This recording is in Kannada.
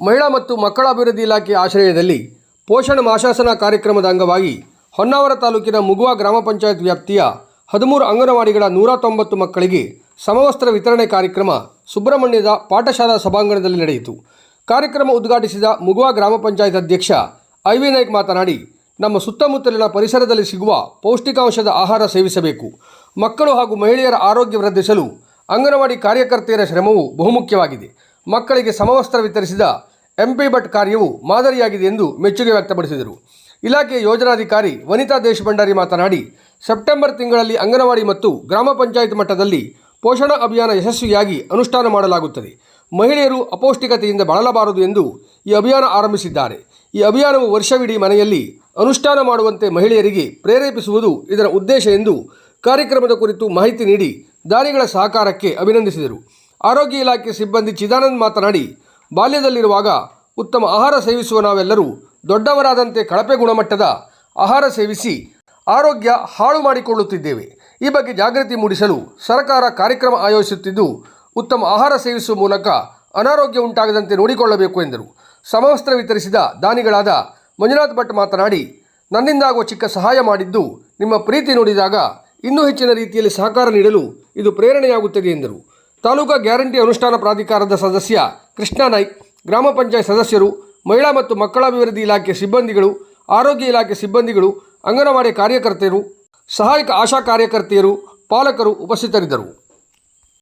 ಮಹಿಳಾ ಮತ್ತು ಮಕ್ಕಳ ಅಭಿವೃದ್ಧಿ ಇಲಾಖೆ ಆಶ್ರಯದಲ್ಲಿ ಪೋಷಣ ಮಾಸಾಸನ ಕಾರ್ಯಕ್ರಮದ ಅಂಗವಾಗಿ ಹೊನ್ನಾವರ ತಾಲೂಕಿನ ಮುಗುವ ಗ್ರಾಮ ಪಂಚಾಯತ್ ವ್ಯಾಪ್ತಿಯ 13 ಅಂಗನವಾಡಿಗಳ 190 ಮಕ್ಕಳಿಗೆ ಸಮವಸ್ತ್ರ ವಿತರಣೆ ಕಾರ್ಯಕ್ರಮ ಸುಬ್ರಹ್ಮಣ್ಯದ ಪಾಠಶಾಲಾ ಸಭಾಂಗಣದಲ್ಲಿ ನಡೆಯಿತು. ಕಾರ್ಯಕ್ರಮ ಉದ್ಘಾಟಿಸಿದ ಮುಗುವ ಗ್ರಾಮ ಪಂಚಾಯತ್ ಅಧ್ಯಕ್ಷ ಐವಿ ನಾಯ್ಕ್ ಮಾತನಾಡಿ, ನಮ್ಮ ಸುತ್ತಮುತ್ತಲಿನ ಪರಿಸರದಲ್ಲಿ ಸಿಗುವ ಪೌಷ್ಟಿಕಾಂಶದ ಆಹಾರ ಸೇವಿಸಬೇಕು. ಮಕ್ಕಳು ಹಾಗೂ ಮಹಿಳೆಯರ ಆರೋಗ್ಯ ವೃದ್ಧಿಸಲು ಅಂಗನವಾಡಿ ಕಾರ್ಯಕರ್ತೆಯರ ಶ್ರಮವು ಬಹುಮುಖ್ಯವಾಗಿದೆ. ಮಕ್ಕಳಿಗೆ ಸಮವಸ್ತ್ರ ವಿತರಿಸಿದ ಎಂಪಿ ಭಟ್ ಕಾರ್ಯವು ಮಾದರಿಯಾಗಿದೆ ಎಂದು ಮೆಚ್ಚುಗೆ ವ್ಯಕ್ತಪಡಿಸಿದರು. ಇಲಾಖೆಯ ಯೋಜನಾಧಿಕಾರಿ ವನಿತಾ ದೇಶಭಂಡಾರಿ ಮಾತನಾಡಿ, ಸೆಪ್ಟೆಂಬರ್ ತಿಂಗಳಲ್ಲಿ ಅಂಗನವಾಡಿ ಮತ್ತು ಗ್ರಾಮ ಪಂಚಾಯತ್ ಮಟ್ಟದಲ್ಲಿ ಪೋಷಣ ಅಭಿಯಾನ ಯಶಸ್ವಿಯಾಗಿ ಅನುಷ್ಠಾನ ಮಾಡಲಾಗುತ್ತದೆ. ಮಹಿಳೆಯರು ಅಪೌಷ್ಟಿಕತೆಯಿಂದ ಬಳಲಬಾರದು ಎಂದು ಈ ಅಭಿಯಾನ ಆರಂಭಿಸಿದ್ದಾರೆ. ಈ ಅಭಿಯಾನವು ವರ್ಷವಿಡೀ ಮನೆಯಲ್ಲಿ ಅನುಷ್ಠಾನ ಮಾಡುವಂತೆ ಮಹಿಳೆಯರಿಗೆ ಪ್ರೇರೇಪಿಸುವುದು ಇದರ ಉದ್ದೇಶ ಎಂದು ಕಾರ್ಯಕ್ರಮದ ಕುರಿತು ಮಾಹಿತಿ ನೀಡಿ ದಾನಿಗಳ ಸಹಕಾರಕ್ಕೆ ಅಭಿನಂದಿಸಿದರು. ಆರೋಗ್ಯ ಇಲಾಖೆ ಸಿಬ್ಬಂದಿ ಚಿದಾನಂದ್ ಮಾತನಾಡಿ, ಬಾಲ್ಯದಲ್ಲಿರುವಾಗ ಉತ್ತಮ ಆಹಾರ ಸೇವಿಸುವ ನಾವೆಲ್ಲರೂ ದೊಡ್ಡವರಾದಂತೆ ಕಳಪೆ ಗುಣಮಟ್ಟದ ಆಹಾರ ಸೇವಿಸಿ ಆರೋಗ್ಯ ಹಾಳು ಮಾಡಿಕೊಳ್ಳುತ್ತಿದ್ದೇವೆ. ಈ ಬಗ್ಗೆ ಜಾಗೃತಿ ಮೂಡಿಸಲು ಸರ್ಕಾರ ಕಾರ್ಯಕ್ರಮ ಆಯೋಜಿಸುತ್ತಿದ್ದು, ಉತ್ತಮ ಆಹಾರ ಸೇವಿಸುವ ಮೂಲಕ ಅನಾರೋಗ್ಯ ಉಂಟಾಗದಂತೆ ನೋಡಿಕೊಳ್ಳಬೇಕು ಎಂದರು. ಸಮವಸ್ತ್ರ ವಿತರಿಸಿದ ದಾನಿಗಳಾದ ಮಂಜುನಾಥ್ ಭಟ್ ಮಾತನಾಡಿ, ನನ್ನಿಂದಾಗುವ ಚಿಕ್ಕ ಸಹಾಯ ಮಾಡಿದ್ದು ನಿಮ್ಮ ಪ್ರೀತಿ ನೋಡಿದಾಗ ಇನ್ನೂ ಹೆಚ್ಚಿನ ರೀತಿಯಲ್ಲಿ ಸಹಕಾರ ನೀಡಲು ಇದು ಪ್ರೇರಣೆಯಾಗುತ್ತದೆ ಎಂದರು. ತಾಲೂಕಾ ಗ್ಯಾರಂಟಿ ಅನುಷ್ಠಾನ ಪ್ರಾಧಿಕಾರದ ಸದಸ್ಯ ಕೃಷ್ಣ ನಾಯ್ಕ್, ಗ್ರಾಮ ಪಂಚಾಯತ್ ಸದಸ್ಯರು, ಮಹಿಳಾ ಮತ್ತು ಮಕ್ಕಳ ಅಭಿವೃದ್ಧಿ ಇಲಾಖೆ ಸಿಬ್ಬಂದಿಗಳು, ಆರೋಗ್ಯ ಇಲಾಖೆ ಸಿಬ್ಬಂದಿಗಳು, ಅಂಗನವಾಡಿ ಕಾರ್ಯಕರ್ತೆಯರು, ಸಹಾಯಕ ಆಶಾ ಕಾರ್ಯಕರ್ತೆಯರು, ಪಾಲಕರು ಉಪಸ್ಥಿತರಿದ್ದರು.